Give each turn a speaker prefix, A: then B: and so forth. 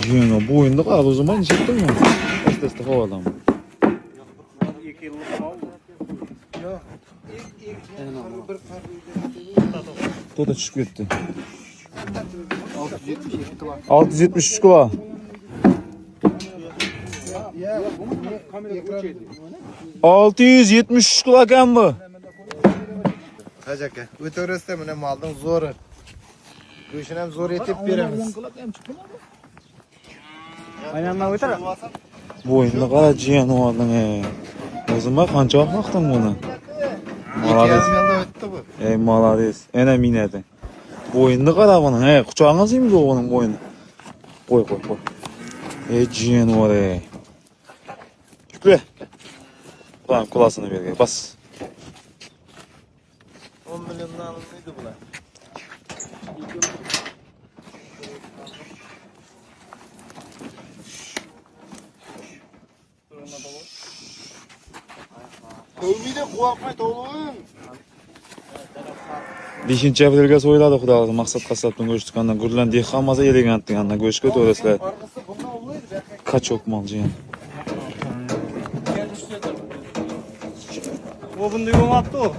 A: Jiyan bu oyunda qal o zaman çektin mi? Testa havadan. To'da tushib ketdi. 673 kilo. Altı yüz yetmiş üç kilo ekan bu.
B: Hacı aka, o'tiraversa mana malning zo'ri. Go'shini ham zo'r etib beramiz.
C: Ayağından öter.
A: Bu oyunda qara jiyan olding O'zim qancha vaqtdan buni. Молодец.
B: Yilda o'tdi bu.
A: Молодец. Ana minadi. Bu oyunda qara buni. Quchog'ingiz yimdi o'g'lim bu oyunda. Qo'y. Jiyan var Şükrü. Ulan kulasını ver gel. Bas.
B: 10 milyondan alınıydı bular. Kövmeyde kuvakmay toğluğun.
A: 5 aprelga so'yladi xudo xohlasa maqsad qassobdan go'sht chiqqandan gurlan dehqonmasa elegantdan andan go'shtga to'rasizlar.
B: Arkası bundan olmaydı.
A: Qachok mol jiyan.
C: O bunda yoğun attı o.